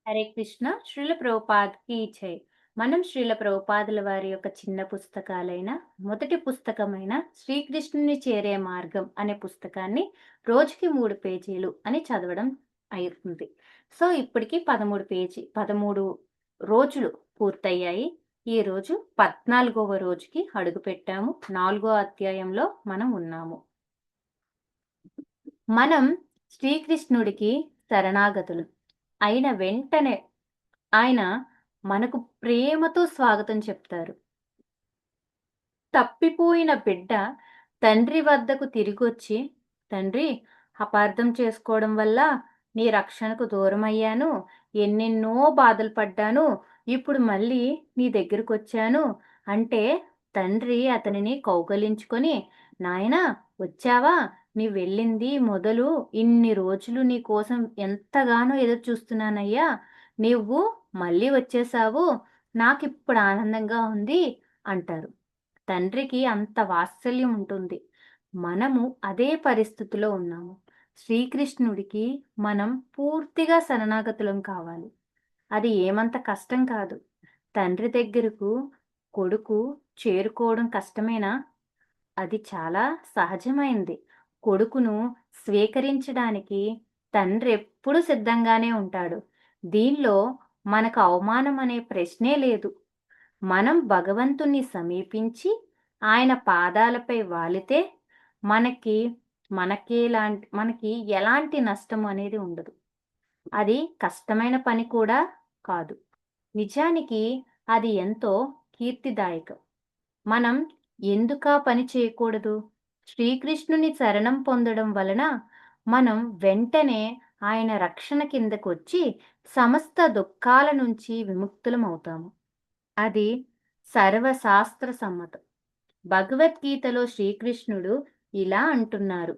హరే కృష్ణ. శ్రీల ప్రభుపాద్‌కి జై. మనం శ్రీల ప్రభుపాదుల వారి యొక్క చిన్న పుస్తకాలైన మొదటి పుస్తకమైన 'శ్రీకృష్ణుని చేరే మార్గం' అనే పుస్తకాన్ని రోజుకి 3 పేజీలు అని చదవడం అయితుంది. సో, ఇప్పటికి 13 రోజులు పూర్తయ్యాయి. ఈరోజు 14వ రోజుకి అడుగుపెట్టాము. 4గో అధ్యాయంలో మనం ఉన్నాము. మనం శ్రీకృష్ణుడికి శరణాగతులు. అయిన వెంటనే ఆయన మనకు ప్రేమతో స్వాగతం చెప్తారు. తప్పిపోయిన బిడ్డ తండ్రి వద్దకు తిరిగొచ్చి, "తండ్రి, అపార్థం చేసుకోవడం వల్ల నీ రక్షణకు దూరమయ్యాను. ఎన్నెన్నో బాధలు పడ్డాను. ఇప్పుడు మళ్ళీ నీ దగ్గరకొచ్చాను" అంటే తండ్రి అతనిని కౌగలించుకొని, "నాయనా వచ్చావా? నీవెళ్ళింది మొదలు ఇన్ని రోజులు నీ కోసం ఎంతగానో ఎదురు చూస్తున్నానయ్యా. నువ్వు మళ్ళీ వచ్చేశావు. నాకిప్పుడు ఆనందంగా ఉంది" అంటారు. తండ్రికి అంత వాత్సల్యం ఉంటుంది. మనము అదే పరిస్థితిలో ఉన్నాము. శ్రీకృష్ణుడికి మనం పూర్తిగా శరణాగతులం కావాలి. అది ఏమంత కష్టం కాదు. తండ్రి దగ్గరకు కొడుకు చేరుకోవడం కష్టమేనా? అది చాలా సహజమైంది. కొడుకును స్వీకరించడానికి తండ్రెప్పుడూ సిద్ధంగానే ఉంటాడు. దీనిలో మనకు అవమానం అనే ప్రశ్నే లేదు. మనం భగవంతుణ్ణి సమీపించి ఆయన పాదాలపై వాలితే మనకి మనకి ఎలాంటి నష్టం అనేది ఉండదు. అది కష్టమైన పని కూడా కాదు. నిజానికి అది ఎంతో కీర్తిదాయకం. మనం ఎందుకా పని చేయకూడదు? శ్రీకృష్ణుని శరణం పొందడం వలన మనం వెంటనే ఆయన రక్షణ కిందకొచ్చి సమస్త దుఃఖాల నుంచి విముక్తులమవుతాము. అది సర్వశాస్త్ర సమ్మతం. భగవద్గీతలో శ్రీకృష్ణుడు ఇలా అంటున్నారు.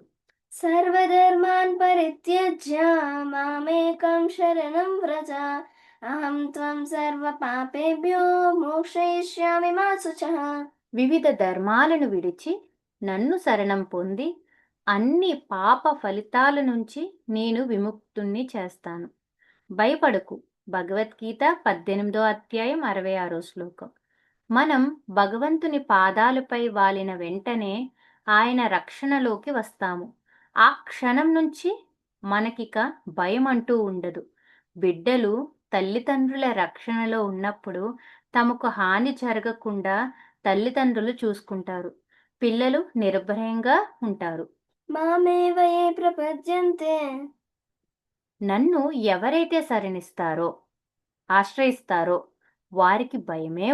సర్వధర్మాన్ పరిత్యజ్య మామేకం శరణం వ్రజ అహం త్వం సర్వ పాపేభ్యో మోక్షయిష్యామి మా శుచః. వివిధ ధర్మాలను విడిచి నన్ను శరణం పొంది అన్ని పాప ఫలితాల నుంచి నేను విముక్తుణ్ణి చేస్తాను. భయపడకు. భగవద్గీత 18వ అధ్యాయం 66 శ్లోకం. మనం భగవంతుని పాదాలపై వాలిన వెంటనే ఆయన రక్షణలోకి వస్తాము. ఆ క్షణం నుంచి మనకిక భయం అంటూ ఉండదు. బిడ్డలు తల్లిదండ్రుల రక్షణలో ఉన్నప్పుడు తమకు హాని జరగకుండా తల్లిదండ్రులు చూసుకుంటారు. పిల్లలు నిర్భయంగా ఉంటారు. మామేవ ఏ ప్రపద్యంతే. నన్ను ఎవరైతే శరణిస్తారో, ఆశ్రయిస్తారో వారికి భయమే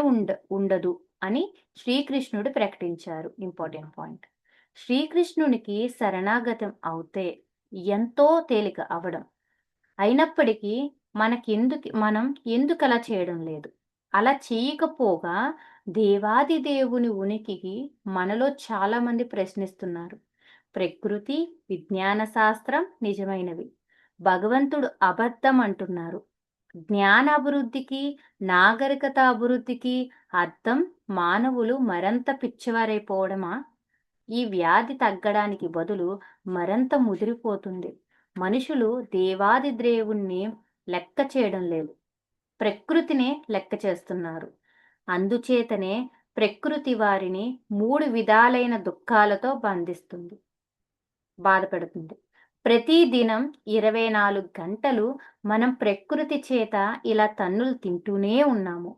ఉండదు అని శ్రీకృష్ణుడు ప్రకటించారు. Important point. శ్రీకృష్ణునికి శరణాగతం అవుతే ఎంతో తేలిక అవడం. అయినప్పటికీ మనం ఎందుకలా చేయడం లేదు? అలా చేయకపోగా దేవాది దేవుని ఉనికికి మనలో చాలామంది ప్రశ్నిస్తున్నారు. ప్రకృతి, విజ్ఞాన శాస్త్రం నిజమైనవి. భగవంతుడు అబద్ధం అంటున్నారు. జ్ఞానాభివృద్ధికి, నాగరికత అభివృద్ధికి అర్థం మానవులు మరంత పిచ్చివారైపోవడమా? ఈ వ్యాధి తగ్గడానికి బదులు మరింత ముదిరిపోతుంది. మనుషులు దేవాది దేవుణ్ణి లెక్క చేయడం లేదు. ప్రకృతినే లెక్క చేస్తున్నారు. అందుచేతనే ప్రకృతి వారిని 3 విధాలైన దుఃఖాలతో బాధపెడుతుంది. ప్రతి దినం 24 గంటలు మనం ప్రకృతి చేత ఇలా తన్నులు తింటూనే ఉన్నాము.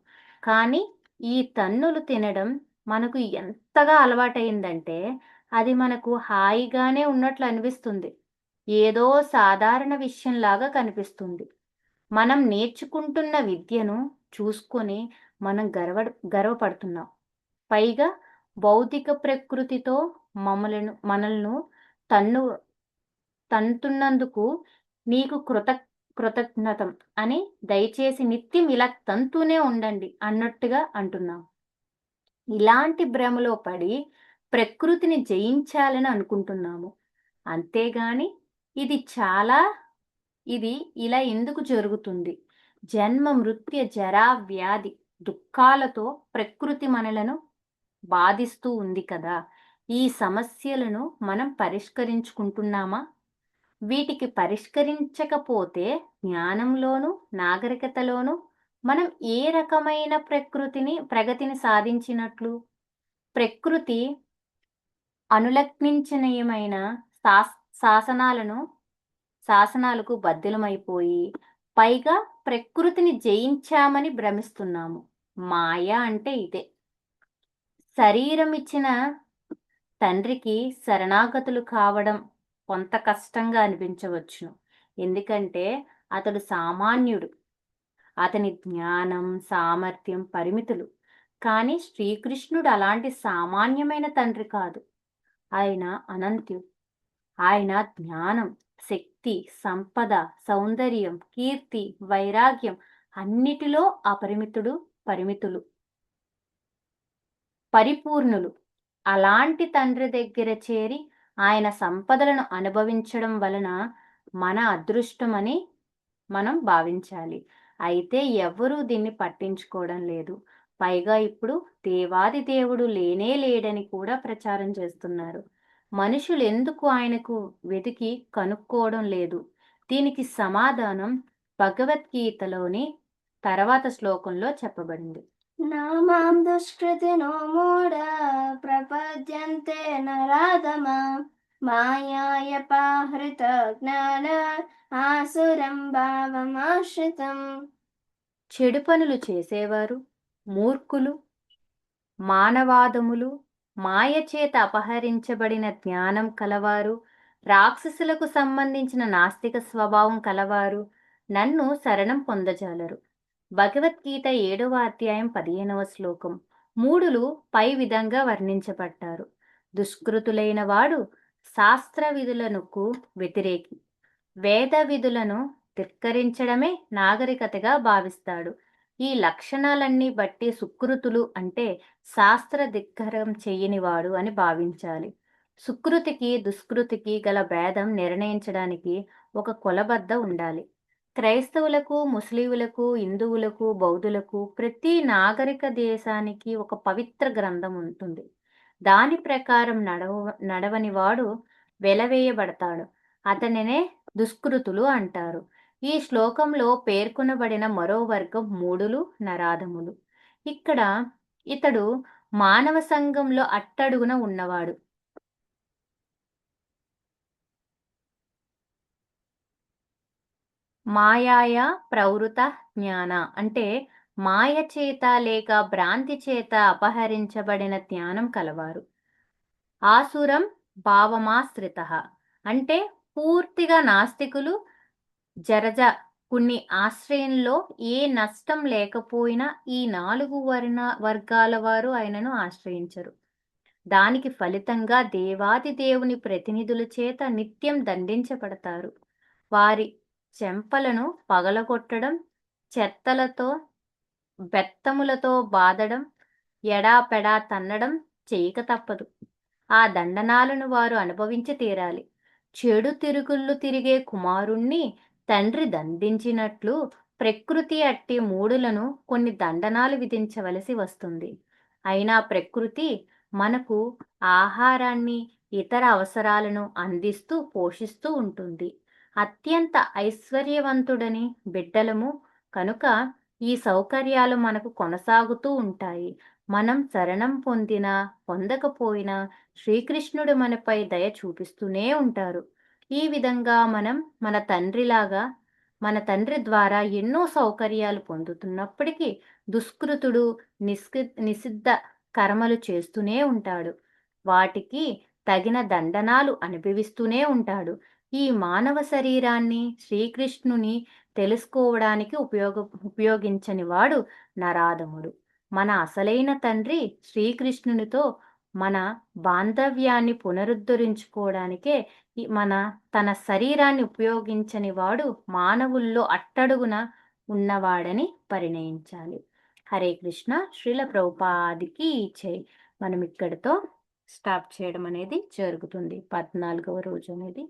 కానీ ఈ తన్నులు తినడం మనకు ఎంతగా అలవాటయిందంటే అది మనకు హాయిగానే ఉన్నట్లు అనిపిస్తుంది. ఏదో సాధారణ విషయంలాగా కనిపిస్తుంది. మనం నేర్చుకుంటున్న విద్యను చూసుకొని మనం గర్వపడుతున్నాం. పైగా భౌతిక ప్రకృతితో మనలను తన్ను తంతున్నందుకు నీకు కృతజ్ఞతం అని దయచేసి నిత్యం ఇలా తంతూనే ఉండండి అన్నట్టుగా అంటున్నాం. ఇలాంటి భ్రమలో పడి ప్రకృతిని జయించాలని అనుకుంటున్నాము. అంతేగాని ఇది చాలా ఇది ఇలా ఎందుకు జరుగుతుంది? జన్మ, మృత్యు, జరా, వ్యాధి, దుఃఖాలతో ప్రకృతి మనలను బాధిస్తూ ఉంది కదా! ఈ సమస్యలను మనం పరిష్కరించుకుంటున్నామా? వీటికి పరిష్కరించకపోతే జ్ఞానంలోను, నాగరికతలోను మనం ఏ రకమైన ప్రగతిని సాధించినట్లు? ప్రకృతి అనులగ్నించనీయమైన శాస్ శాసనాలను శాసనాలకు బద్ధులమైపోయి, పైగా ప్రకృతిని జయించామని భ్రమిస్తున్నాము. మాయ అంటే ఇదే. శరీరం ఇచ్చిన తండ్రికి శరణాగతులు కావడం కొంత కష్టంగా అనిపించవచ్చును. ఎందుకంటే అతడు సామాన్యుడు. అతని జ్ఞానం, సామర్థ్యం పరిమితులు. కానీ శ్రీకృష్ణుడు అలాంటి సామాన్యమైన తండ్రి కాదు. ఆయన అనంతుడు. ఆయన జ్ఞానం, శక్తి, సంపద, సౌందర్యం, కీర్తి, వైరాగ్యం అన్నిటిలో అపరిమితుడు, పరిమితులు, పరిపూర్ణులు. అలాంటి తండ్రి దగ్గర చేరి ఆయన సంపదలను అనుభవించడం వలన మన అదృష్టమని మనం భావించాలి. అయితే ఎవ్వరూ దీన్ని పట్టించుకోవడం లేదు. పైగా ఇప్పుడు దేవాది దేవుడు లేనే లేడని కూడా ప్రచారం చేస్తున్నారు. మనుషులు ఎందుకు ఆయనకు వెతికి కనుక్కోవడం లేదు? దీనికి సమాధానం భగవద్గీతలోని తర్వాత శ్లోకంలో చెప్పబడింది. నామాం దుష్కృతినో మూఢ ప్రపద్యంతే నరాధమా మాయాయపాహృత జ్ఞాన ఆసురం భావమాశ్రితం. చెడు పనులు చేసేవారు, మూర్ఖులు, మానవాదములు, మాయచేత అపహరించబడిన జ్ఞానం కలవారు, రాక్షసులకు సంబంధించిన నాస్తిక స్వభావం కలవారు నన్ను శరణం పొందజాలరు. భగవద్గీత 7వ అధ్యాయం 15వ శ్లోకం. మూఢులు పై విధంగా వర్ణించబడ్డారు. దుష్కృతులైన వాడు శాస్త్ర విధులకు వ్యతిరేకి. వేద విధులను ధిక్కరించడమే నాగరికతగా భావిస్తాడు. ఈ లక్షణాలన్నీ బట్టి సుకృతులు అంటే శాస్త్ర ధిక్కరం చెయ్యనివాడు అని భావించాలి. సుకృతికి దుష్కృతికి గల భేదం నిర్ణయించడానికి ఒక కొలబద్ద ఉండాలి. క్రైస్తవులకు, ముస్లింలకు, హిందువులకు, బౌద్ధులకు ప్రతి నాగరిక దేశానికి ఒక పవిత్ర గ్రంథం ఉంటుంది. దాని ప్రకారం నడవని వాడు వెలవేయబడతాడు. అతనినే దుష్కృతులు అంటారు. ఈ శ్లోకంలో పేర్కొనబడిన మరో వర్గం మూఢులు, నరాధములు. ఇక్కడ ఇతడు మానవ సంఘంలో అట్టడుగున ఉన్నవాడు. మాయాయ ప్రవృత జ్ఞాన అంటే మాయ చేత లేక భ్రాంతి చేత అపహరించబడిన జ్ఞానం కలవారు. ఆసురం భావమాశ్రిత అంటే పూర్తిగా నాస్తికులు. జరజ కొన్ని ఆశ్రయంలో ఏ నష్టం లేకపోయినా ఈ 4 వర్గాల వారు ఆయనను ఆశ్రయించరు. దానికి ఫలితంగా దేవాది దేవుని ప్రతినిధుల చేత నిత్యం దండించబడతారు. వారి చెంపలను పగలగొట్టడం, చెత్తలతో బెత్తములతో బాదడం, ఎడాపెడా తన్నడం చేయక తప్పదు. ఆ దండనాలను వారు అనుభవించి తీరాలి. చెడు తిరుగుళ్ళు తిరిగే కుమారుణ్ణి తండ్రి దండించినట్లు ప్రకృతి అట్టి మూడులను కొన్ని దండనాలు విధించవలసి వస్తుంది. అయినా ప్రకృతి మనకు ఆహారాన్ని, ఇతర అవసరాలను అందిస్తూ పోషిస్తూ ఉంటుంది. అత్యంత ఐశ్వర్యవంతుడని బిడ్డలము కనుక ఈ సౌకర్యాలు మనకు కొనసాగుతూ ఉంటాయి. మనం శరణం పొందినా పొందకపోయినా శ్రీకృష్ణుడు మనపై దయ చూపిస్తూనే ఉంటారు. ఈ విధంగా మనం మన తండ్రి ద్వారా ఎన్నో సౌకర్యాలు పొందుతున్నప్పటికీ దుష్కృతుడు నిషిద్ధ కర్మలు చేస్తూనే ఉంటాడు. వాటికి తగిన దండనాలు అనుభవిస్తూనే ఉంటాడు. ఈ మానవ శరీరాన్ని శ్రీకృష్ణుని తెలుసుకోవడానికి ఉపయోగించని వాడు నరాధముడు. మన అసలైన తండ్రి శ్రీకృష్ణునితో మన బాంధవ్యాన్ని పునరుద్ధరించుకోవడానికే తన శరీరాన్ని ఉపయోగించని వాడు మానవుల్లో అట్టడుగున ఉన్నవాడని పరిణయించాలి. హరే కృష్ణ. శ్రీల ప్రభుపాదికి జై. మనం ఇక్కడితో స్టాప్ చేయడం అనేది జరుగుతుంది. 14వ రోజు అనేది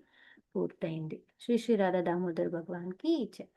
పూర్తయింది. శ్రీ శ్రీ రాధా దామోదర్ భగవాన్కి జై.